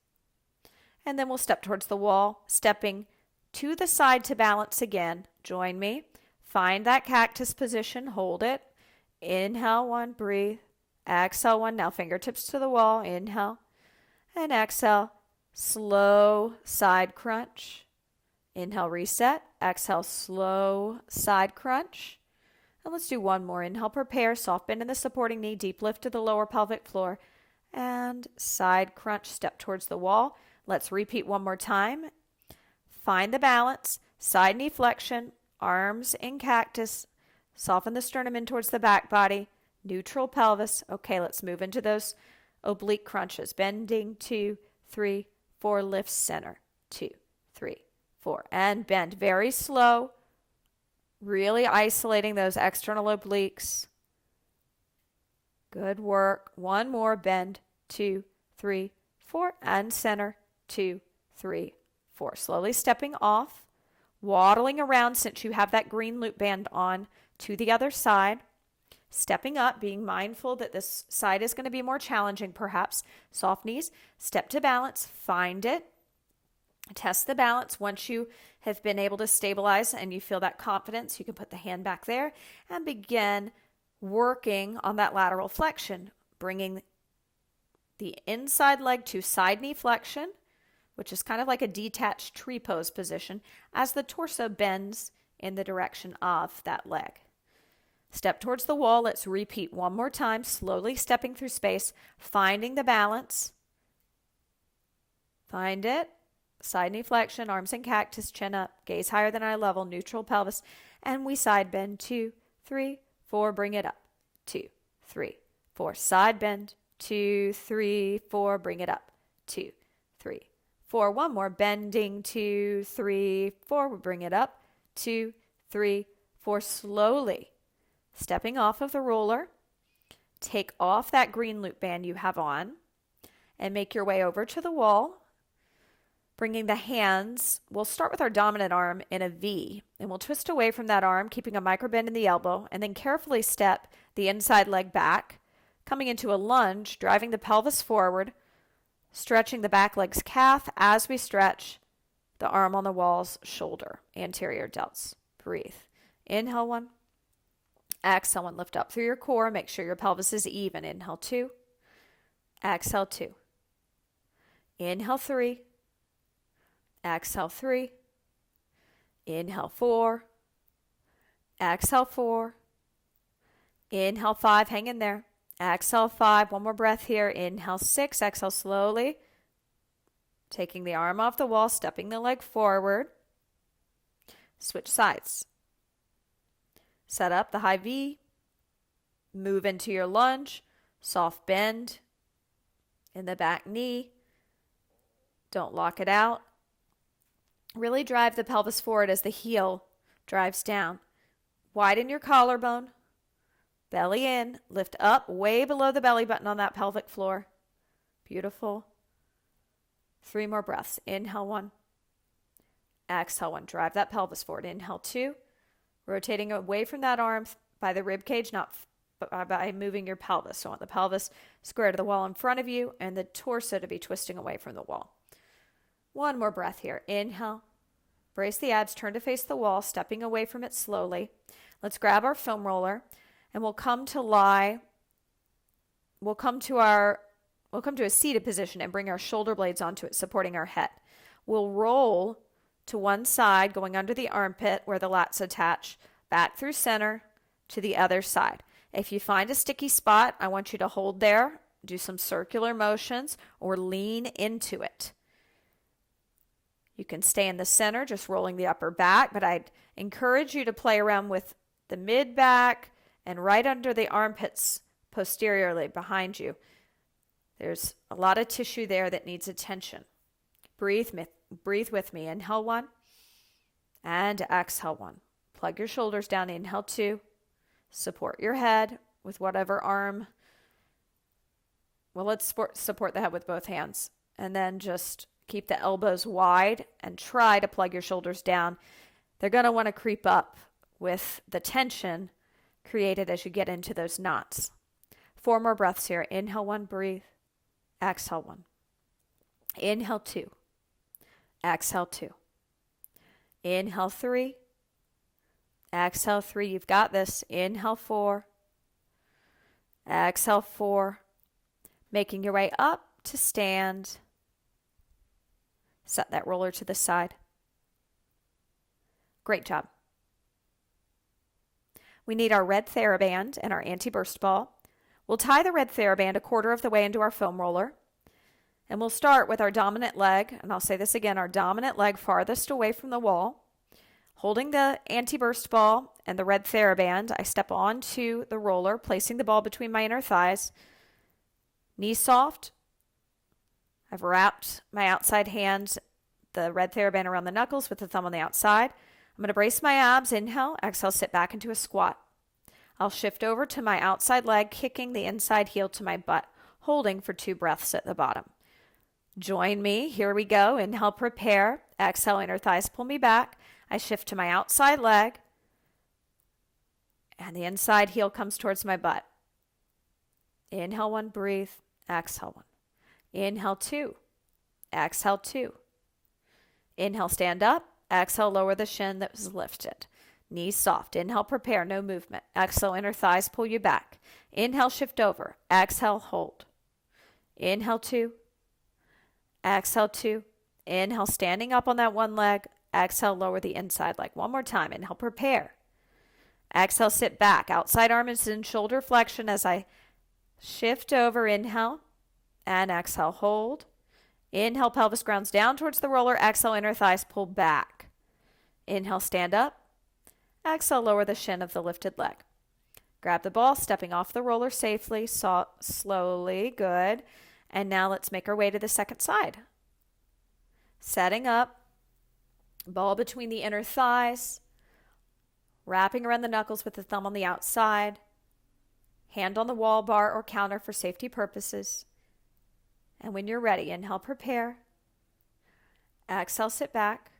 And then we'll step towards the wall, stepping to the side to balance again. Join me. Find that cactus position. Hold it. Inhale 1, breathe. Exhale 1. Now fingertips to the wall. Inhale. And exhale. Slow side crunch. Inhale, reset. Exhale, slow side crunch. And let's do one more. Inhale, prepare. Soft bend in the supporting knee. Deep lift to the lower pelvic floor. And side crunch. Step towards the wall. Let's repeat one more time. Find the balance. Side knee flexion. Arms in cactus. Soften the sternum in towards the back body. Neutral pelvis. Okay, let's move into those oblique crunches. Bending, 2, 3, 4. Lift center. 2, 3, 4. And bend. Very slow. Really isolating those external obliques. Good work. One more. Bend. 2, 3, 4. And center. 2, 3, 4. Slowly stepping off. Waddling around since you have that green loop band on to the other side. Stepping up, being mindful that this side is going to be more challenging perhaps. Soft knees. Step to balance. Find it. Test the balance. Once you have been able to stabilize and you feel that confidence, you can put the hand back there and begin working on that lateral flexion, bringing the inside leg to side knee flexion, which is kind of like a detached tree pose position, as the torso bends in the direction of that leg. Step towards the wall. Let's repeat one more time, slowly stepping through space, finding the balance. Find it. Side knee flexion, arms in cactus, chin up, gaze higher than eye level, neutral pelvis, and we side bend. 2, 3, 4, bring it up. 2, 3, 4, side bend. 2, 3, 4, bring it up. 2, 3, 4, one more, bending. 2, 3, 4, we bring it up. 2, 3, 4, slowly stepping off of the roller. Take off that green loop band you have on and make your way over to the wall. Bringing the hands, we'll start with our dominant arm in a V, and we'll twist away from that arm, keeping a micro bend in the elbow, and then carefully step the inside leg back, coming into a lunge, driving the pelvis forward, stretching the back leg's calf as we stretch the arm on the wall's shoulder, anterior delts. Breathe. Inhale 1. Exhale 1. Lift up through your core. Make sure your pelvis is even. Inhale 2. Exhale 2. Inhale 3. Exhale 3. Inhale 4. Exhale 4. Inhale 5. Hang in there. Exhale 5. One more breath here. Inhale 6. Exhale slowly. Taking the arm off the wall, stepping the leg forward. Switch sides. Set up the high V. Move into your lunge. Soft bend in the back knee. Don't lock it out. Really drive the pelvis forward as the heel drives down. Widen your collarbone. Belly in. Lift up way below the belly button on that pelvic floor. Beautiful. 3 more breaths. Inhale 1. Exhale 1. Drive that pelvis forward. Inhale 2. Rotating away from that arm by the rib cage, not by moving your pelvis. So I want the pelvis square to the wall in front of you and the torso to be twisting away from the wall. One more breath here. Inhale. Brace the abs. Turn to face the wall, stepping away from it slowly. Let's grab our foam roller and we'll come to a seated position and bring our shoulder blades onto it, supporting our head. We'll roll to one side, going under the armpit where the lats attach, back through center to the other side. If you find a sticky spot, I want you to hold there, do some circular motions, or lean into it. You can stay in the center, just rolling the upper back, but I'd encourage you to play around with the mid back and right under the armpits posteriorly behind you. There's a lot of tissue there that needs attention. Breathe with me. Inhale 1 and exhale 1. Plug your shoulders down. Inhale 2. Support your head with whatever arm. Well, let's support the head with both hands. And then just keep the elbows wide and try to plug your shoulders down. They're going to want to creep up with the tension created as you get into those knots. 4 more breaths here. Inhale 1, breathe. Exhale 1. Inhale 2. Exhale 2. Inhale 3. Exhale 3. You've got this. Inhale 4. Exhale 4. Making your way up to stand. Set that roller to the side. Great job. We need our red Theraband and our anti-burst ball. We'll tie the red Theraband a quarter of the way into our foam roller. And we'll start with our dominant leg. And I'll say this again, our dominant leg farthest away from the wall. Holding the anti-burst ball and the red Theraband, I step onto the roller, placing the ball between my inner thighs. Knees soft. I've wrapped my outside hands, the red Theraband around the knuckles with the thumb on the outside. I'm going to brace my abs. Inhale, exhale, sit back into a squat. I'll shift over to my outside leg, kicking the inside heel to my butt, holding for 2 breaths at the bottom. Join me. Here we go. Inhale, prepare. Exhale, inner thighs pull me back. I shift to my outside leg, and the inside heel comes towards my butt. Inhale 1, breathe. Exhale 1. Inhale 2. Exhale 2. Inhale, stand up. Exhale, lower the shin that was lifted. Knees soft. Inhale, prepare. No movement. Exhale, inner thighs pull you back. Inhale, shift over. Exhale, hold. Inhale 2. Exhale 2. Inhale, standing up on that one leg. Exhale, lower the inside leg. One more time. Inhale, prepare. Exhale, sit back. Outside arm is in shoulder flexion as I shift over. Inhale and exhale, hold. Inhale, pelvis grounds down towards the roller. Exhale, inner thighs pull back. Inhale, stand up. Exhale, lower the shin of the lifted leg. Grab the ball, stepping off the roller safely, slowly. Good. And now let's make our way to the second side. Setting up, ball between the inner thighs, wrapping around the knuckles with the thumb on the outside, hand on the wall bar or counter for safety purposes. And when you're ready, inhale, prepare. Exhale, sit back.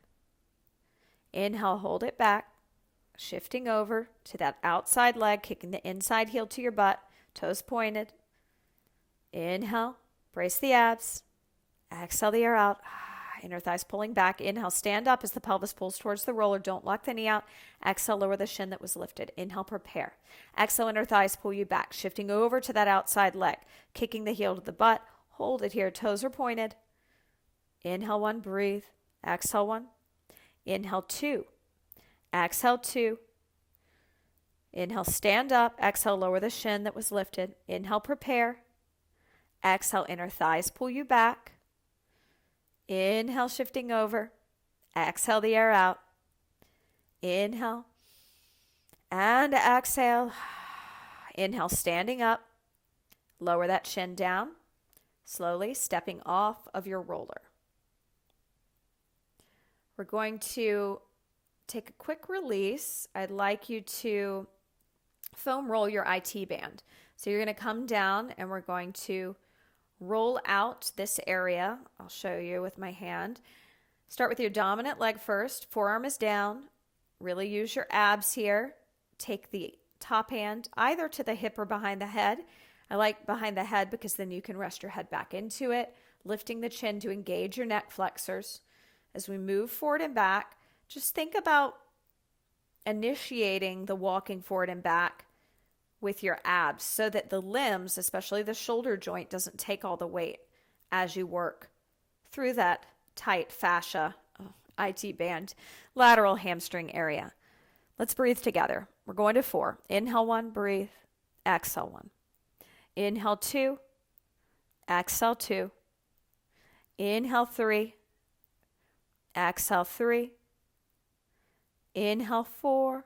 Inhale, hold it back. Shifting over to that outside leg, kicking the inside heel to your butt, toes pointed. Inhale, brace the abs. Exhale the air out. Inner thighs pulling back. Inhale, stand up as the pelvis pulls towards the roller. Don't lock the knee out. Exhale, lower the shin that was lifted. Inhale, prepare. Exhale, inner thighs pull you back. Shifting over to that outside leg, kicking the heel to the butt. Hold it here. Toes are pointed. Inhale 1, breathe. Exhale 1. Inhale 2. Exhale 2. Inhale, stand up. Exhale, lower the shin that was lifted. Inhale, prepare. Exhale, inner thighs pull you back. Inhale, shifting over. Exhale the air out. Inhale. And exhale. Inhale, standing up. Lower that shin down. Slowly stepping off of your roller. We're going to take a quick release. I'd like you to foam roll your IT band. So you're going to come down and we're going to roll out this area. I'll show you with my hand. Start with your dominant leg first. Forearm is down. Really use your abs here. Take the top hand either to the hip or behind the head. I like behind the head because then you can rest your head back into it, lifting the chin to engage your neck flexors. As we move forward and back, just think about initiating the walking forward and back with your abs so that the limbs, especially the shoulder joint, doesn't take all the weight as you work through that tight fascia, IT band, lateral hamstring area. Let's breathe together. We're going to 4. Inhale 1, breathe. Exhale 1. Inhale 2. Exhale 2. Inhale 3. Exhale 3. Inhale 4.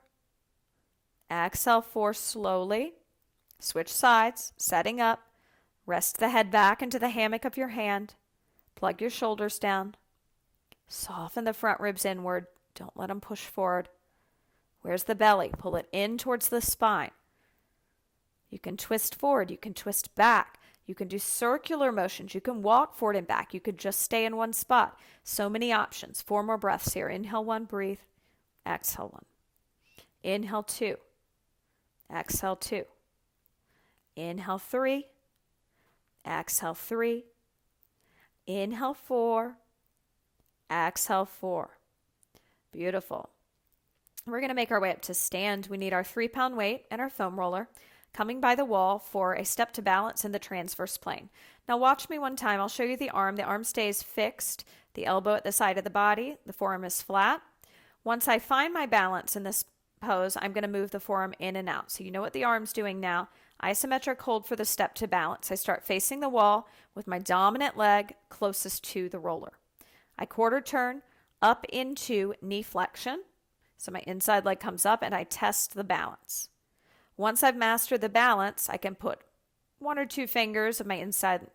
Exhale 4 slowly. Switch sides, setting up. Rest the head back into the hammock of your hand. Plug your shoulders down. Soften the front ribs inward. Don't let them push forward. Where's the belly? Pull it in towards the spine. You can twist forward. You can twist back. You can do circular motions. You can walk forward and back. You could just stay in one spot. So many options. 4 more breaths here. Inhale 1, breathe. Exhale 1. Inhale 2. Exhale 2. Inhale 3. Exhale 3. Inhale 4. Exhale 4. Beautiful. We're going to make our way up to stand. We need our 3-pound weight and our foam roller, coming by the wall for a step to balance in the transverse plane. Now watch me one time. I'll show you the arm. The arm stays fixed, the elbow at the side of the body, the forearm is flat. Once I find my balance in this pose, I'm going to move the forearm in and out. So you know what the arm's doing now. Isometric hold for the step to balance. I start facing the wall with my dominant leg closest to the roller. I quarter turn up into knee flexion. So my inside leg comes up and I test the balance. Once I've mastered the balance, I can put 1 or 2 fingers of my inside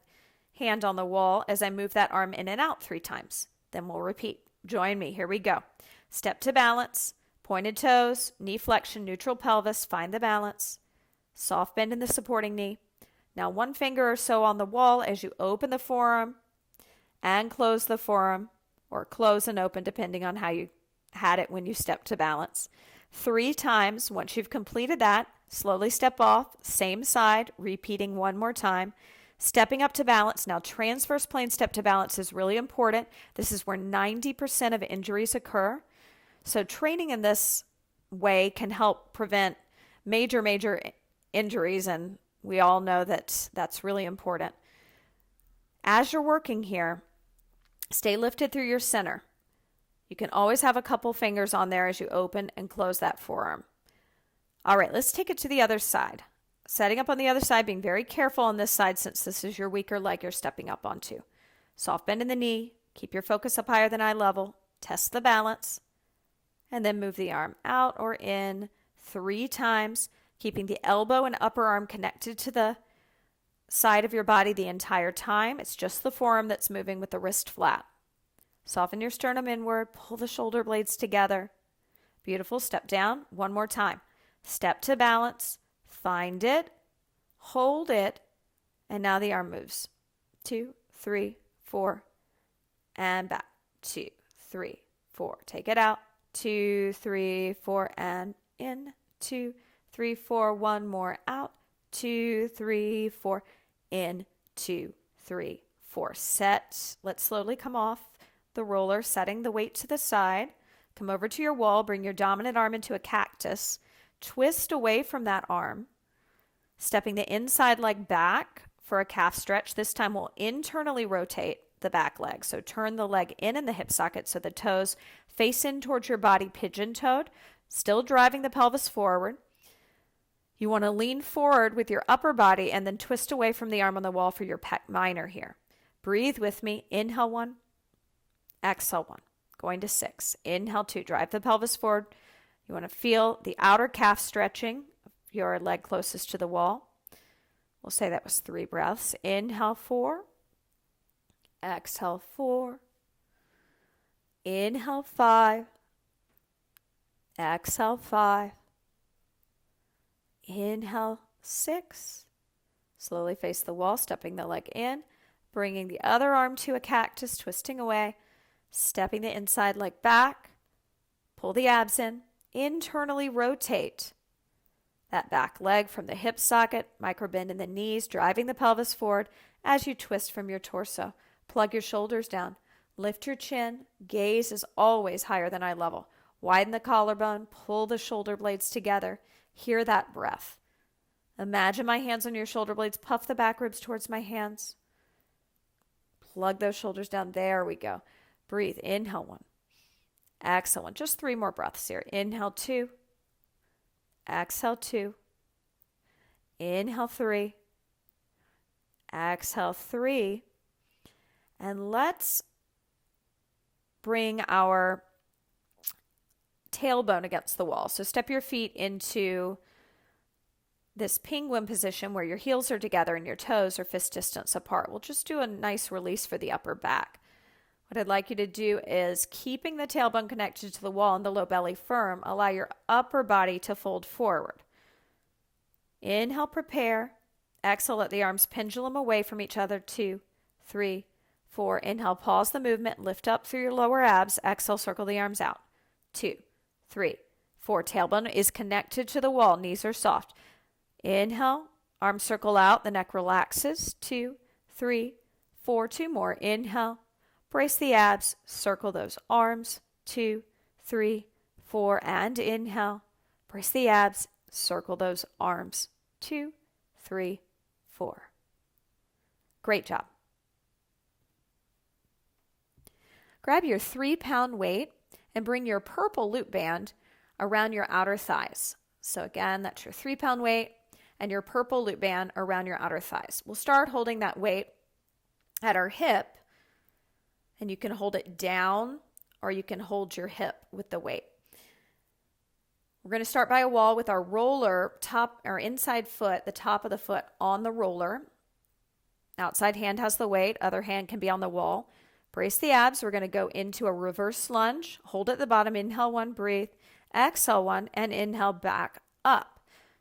hand on the wall as I move that arm in and out 3 times. Then we'll repeat. Join me. Here we go. Step to balance, pointed toes, knee flexion, neutral pelvis, find the balance. Soft bend in the supporting knee. Now 1 finger or so on the wall as you open the forearm and close the forearm, or close and open depending on how you had it when you stepped to balance. 3 times. Once you've completed that, slowly step off, same side, repeating 1 more time. Stepping up to balance. Now transverse plane step to balance is really important. This is where 90% of injuries occur. So training in this way can help prevent major injuries, and we all know that that's really important. As you're working here, stay lifted through your center. You can always have a couple fingers on there as you open and close that forearm. All right, let's take it to the other side. Setting up on the other side, being very careful on this side since this is your weaker leg you're stepping up onto. Soft bend in the knee. Keep your focus up higher than eye level. Test the balance. And then move the arm out or in 3 times, keeping the elbow and upper arm connected to the side of your body the entire time. It's just the forearm that's moving with the wrist flat. Soften your sternum inward. Pull the shoulder blades together. Beautiful. Step down. 1 more time. Step to balance. Find it. Hold it. And now the arm moves. 2, 3, 4. And back. 2, 3, 4. Take it out. 2, 3, 4. And in. 2, 3, 4. 1 more out. 2, 3, 4. In. 2, 3, 4. Set. Let's slowly come off the roller, setting the weight to the side. Come over to your wall. Bring your dominant arm into a cactus. Twist away from that arm. Stepping the inside leg back for a calf stretch. This time we'll internally rotate the back leg. So turn the leg in the hip socket so the toes face in towards your body, pigeon-toed, still driving the pelvis forward. You want to lean forward with your upper body and then twist away from the arm on the wall for your pec minor here. Breathe with me. Inhale 1. Exhale 1. Going to 6. Inhale 2. Drive the pelvis forward. You want to feel the outer calf stretching of your leg closest to the wall. We'll say that was 3 breaths. Inhale 4. Exhale 4. Inhale 5. Exhale 5. Inhale 6. Slowly face the wall, stepping the leg in, bringing the other arm to a cactus, twisting away, stepping the inside leg back, pull the abs in, internally rotate that back leg from the hip socket, micro bend in the knees, driving the pelvis forward as you twist from your torso. Plug your shoulders down, lift your chin, gaze is always higher than eye level. Widen the collarbone, pull the shoulder blades together. Hear that breath. Imagine my hands on your shoulder blades. Puff the back ribs towards my hands. Plug those shoulders down. There we go. Breathe. Inhale 1. Exhale 1. Just 3 more breaths here. Inhale 2. Exhale 2. Inhale 3. Exhale 3. And let's bring our tailbone against the wall. So step your feet into this penguin position where your heels are together and your toes are fist distance apart. We'll just do a nice release for the upper back. What I'd like you to do is, keeping the tailbone connected to the wall and the low belly firm, allow your upper body to fold forward. Inhale, prepare. Exhale, let the arms pendulum away from each other. 2, 3, 4. Inhale, pause the movement. Lift up through your lower abs. Exhale, circle the arms out. 2, 3, 4. Tailbone is connected to the wall. Knees are soft. Inhale, arms circle out. The neck relaxes. 2, 3, 4. 2 more. Inhale, brace the abs. Circle those arms. 2, 3, 4. And inhale, brace the abs. Circle those arms. 2, 3, 4. Great job. Grab your 3-pound weight and bring your purple loop band around your outer thighs. So again, that's your 3-pound weight and your purple loop band around your outer thighs. We'll start holding that weight at our hip, and you can hold it down or you can hold your hip with the weight. We're going to start by a wall with our roller top, our inside foot, the top of the foot on the roller. Outside hand has the weight, other hand can be on the wall. Brace the abs. We're going to go into a reverse lunge. Hold at the bottom. Inhale 1, breathe. Exhale 1, and inhale back up.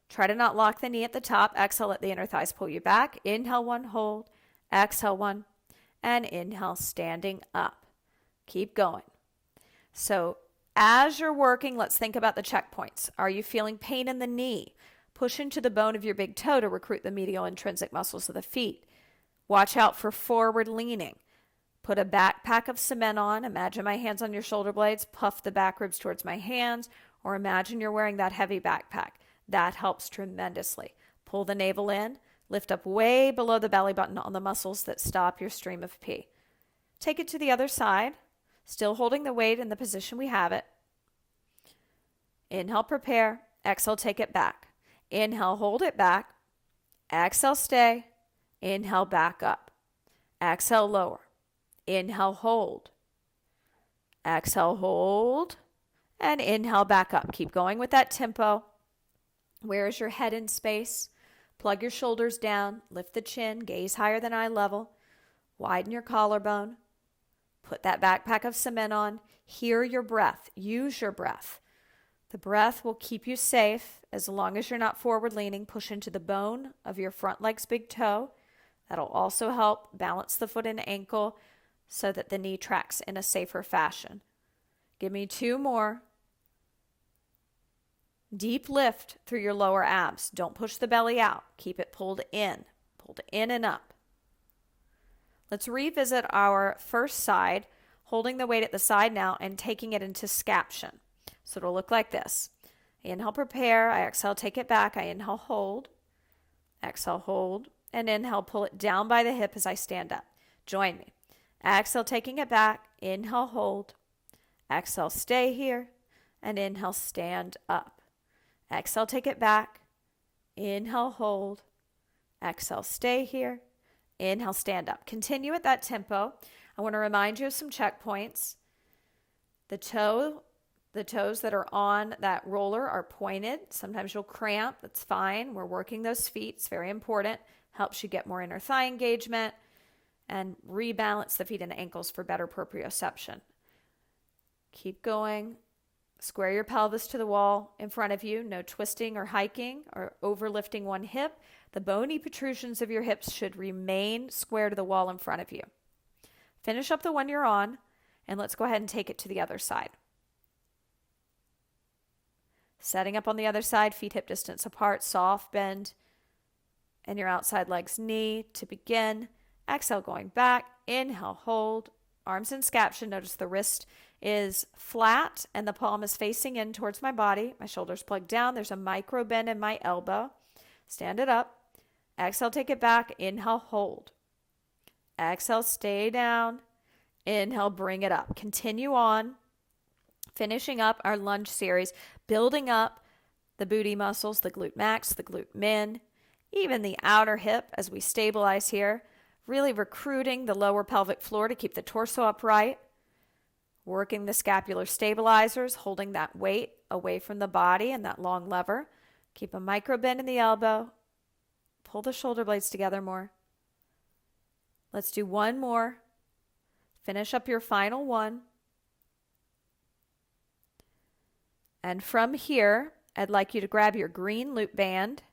Try to not lock the knee at the top. Exhale, let the inner thighs pull you back. Inhale 1, hold. Exhale 1, and inhale, standing up. Keep going. So as you're working, let's think about the checkpoints. Are you feeling pain in the knee? Push into the bone of your big toe to recruit the medial intrinsic muscles of the feet. Watch out for forward leaning. Put a backpack of cement on. Imagine my hands on your shoulder blades. Puff the back ribs towards my hands, or imagine you're wearing that heavy backpack. That helps tremendously. Pull the navel in. Lift up way below the belly button on the muscles that stop your stream of pee. Take it to the other side, still holding the weight in the position we have it. Inhale, prepare. Exhale, take it back. Inhale, hold it back. Exhale, stay. Inhale, back up. Exhale, lower. Inhale, hold. Exhale, hold. And inhale, back up. Keep going with that tempo. Where is your head in space? Plug your shoulders down. Lift the chin. Gaze higher than eye level. Widen your collarbone. Put that backpack of cement on. Hear your breath. Use your breath. The breath will keep you safe as long as you're not forward leaning. Push into the bone of your front leg's big toe. That'll also help balance the foot and ankle so that the knee tracks in a safer fashion. Give me 2 more. Deep lift through your lower abs. Don't push the belly out. Keep it pulled in and up. Let's revisit our first side, holding the weight at the side now and taking it into scaption. So it'll look like this. Inhale, prepare. I exhale, take it back. I inhale, hold. Exhale, hold. And inhale, pull it down by the hip as I stand up. Join me. Exhale, taking it back. Inhale, hold. Exhale, stay here. And inhale, stand up. Exhale, take it back. Inhale, hold. Exhale, stay here. Inhale, stand up. Continue at that tempo. I want to remind you of some checkpoints. The toes that are on that roller are pointed. Sometimes you'll cramp. That's fine. We're working those feet. It's very important. Helps you get more inner thigh engagement and rebalance the feet and ankles for better proprioception. Keep going. Square your pelvis to the wall in front of you. No twisting or hiking or overlifting one hip. The bony protrusions of your hips should remain square to the wall in front of you. Finish up the one you're on, and let's go ahead and take it to the other side. Setting up on the other side, feet hip distance apart, soft bend, and your outside leg's knee to begin. Exhale, going back. Inhale, hold. Arms in scaption. Notice the wrist is flat and the palm is facing in towards my body. My shoulders plugged down. There's a micro bend in my elbow. Stand it up. Exhale, take it back. Inhale, hold. Exhale, stay down. Inhale, bring it up. Continue on. Finishing up our lunge series, building up the booty muscles, the glute max, the glute min, even the outer hip as we stabilize here. Really recruiting the lower pelvic floor to keep the torso upright. Working the scapular stabilizers, holding that weight away from the body and that long lever. Keep a micro bend in the elbow. Pull the shoulder blades together more. Let's do one more. Finish up your final one. And from here, I'd like you to grab your green loop band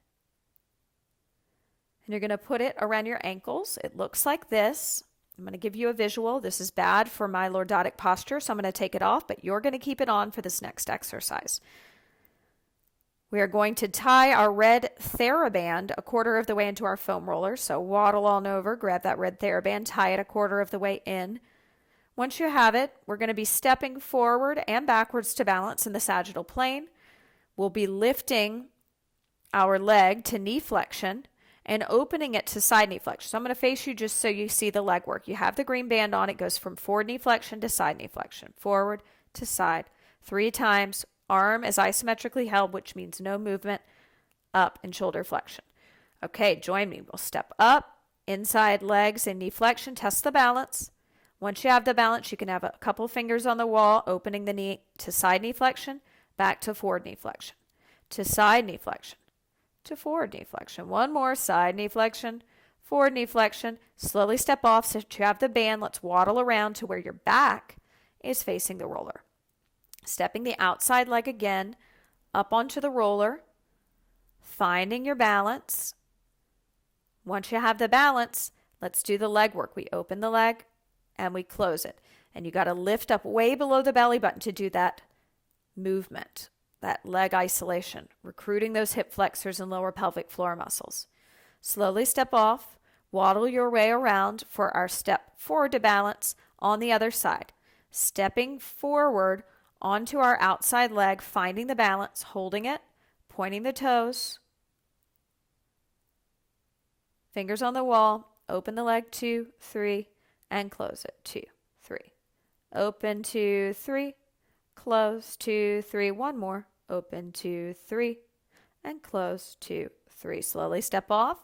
and you're going to put it around your ankles. It looks like this. I'm going to give you a visual. This is bad for my lordotic posture, so I'm going to take it off, but you're going to keep it on for this next exercise. We are going to tie our red Theraband a quarter of the way into our foam roller. So waddle on over, grab that red Theraband, tie it a quarter of the way in. Once you have it, we're going to be stepping forward and backwards to balance in the sagittal plane. We'll be lifting our leg to knee flexion and opening it to side knee flexion. So I'm going to face you just so you see the leg work. You have the green band on. It goes from forward knee flexion to side knee flexion. Forward to side. 3 times. Arm is isometrically held, which means no movement. Up and shoulder flexion. Okay, join me. We'll step up, inside legs and knee flexion. Test the balance. Once you have the balance, you can have a couple fingers on the wall, opening the knee to side knee flexion, back to forward knee flexion, to side knee flexion, to forward knee flexion. One more, side knee flexion, forward knee flexion. Slowly step off so that you have the band. Let's waddle around to where your back is facing the roller. Stepping the outside leg again, up onto the roller, finding your balance. Once you have the balance, let's do the leg work. We open the leg and we close it. And you got to lift up way below the belly button to do that movement, that leg isolation, recruiting those hip flexors and lower pelvic floor muscles. Slowly step off, waddle your way around for our step forward to balance on the other side. Stepping forward onto our outside leg, finding the balance, holding it, pointing the toes, fingers on the wall, open the leg, 2, 3, and close it, 2, 3. Open, 2, 3, close, 2, 3, one more, open, 2, 3, and close, 2, 3. Slowly step off,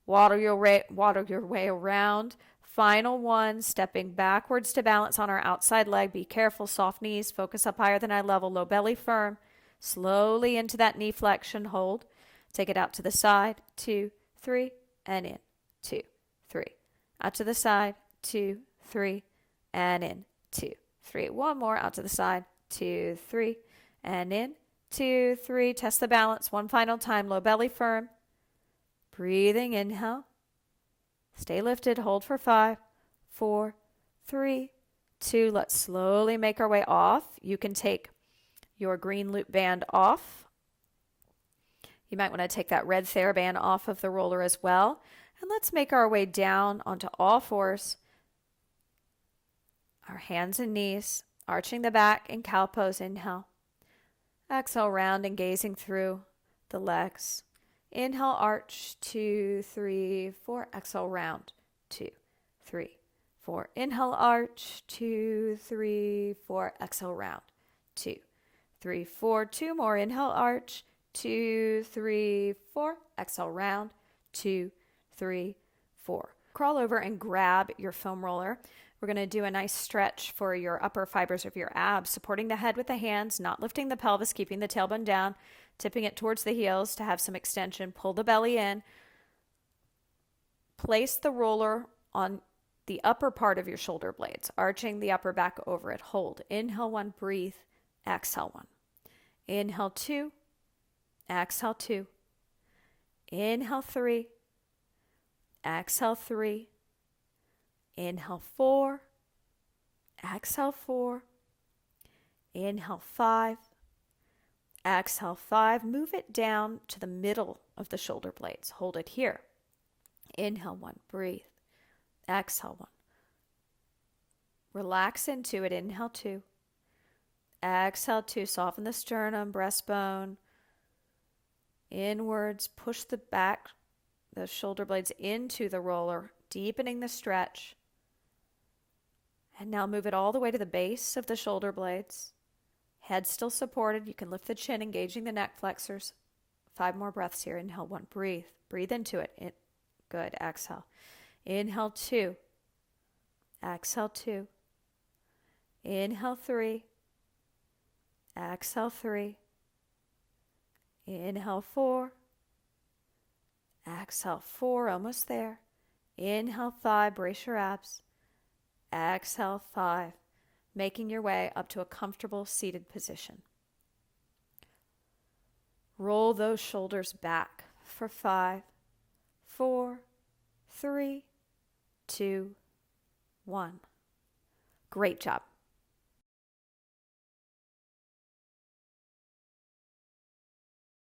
waddle your way around. Final one, stepping backwards to balance on our outside leg. Be careful, soft knees, focus up higher than eye level, low belly firm. Slowly into that knee flexion, hold. Take it out to the side, 2, 3, and in, 2, 3. Out to the side, 2, 3, and in, 2, 3. One more, out to the side, 2, 3, and in, 2, 3. Test the balance one final time, low belly firm. Breathing, inhale. Stay lifted, hold for 5, 4, 3, 2. Let's slowly make our way off. You can take your green loop band off. You might want to take that red Theraband off of the roller as well. And let's make our way down onto all fours. Our hands and knees, arching the back in cow pose, inhale. Exhale, round and gazing through the legs. Inhale, arch, 2, 3, 4. Exhale, round, 2, 3, 4. Inhale, arch, 2, 3, 4. Exhale, round, 2, 3, 4. 2 more. Inhale, arch, 2, 3, 4. Exhale, round, 2, 3, 4. Crawl over and grab your foam roller. We're going to do a nice stretch for your upper fibers of your abs, supporting the head with the hands, not lifting the pelvis, keeping the tailbone down, tipping it towards the heels to have some extension. Pull the belly in. Place the roller on the upper part of your shoulder blades, arching the upper back over it. Hold. Inhale 1, breathe. Exhale 1. Inhale 2. Exhale 2. Inhale 3. Exhale 3. Inhale 4. Exhale 4. Inhale 5. Exhale 5. Move it down to the middle of the shoulder blades. Hold it here. Inhale 1. Breathe. Exhale 1. Relax into it. Inhale 2. Exhale 2. Soften the sternum, breastbone. Inwards. Push the back, the shoulder blades into the roller, deepening the stretch. And now move it all the way to the base of the shoulder blades. Head still supported. You can lift the chin, engaging the neck flexors. 5 more breaths here. Inhale 1. Breathe. Breathe into it. Good. Exhale. Inhale 2. Exhale 2. Inhale 3. Exhale 3. Inhale 4. Exhale 4. Almost there. Inhale 5. Brace your abs. Exhale, 5, making your way up to a comfortable seated position. Roll those shoulders back for 5, 4, 3, 2, 1. Great job.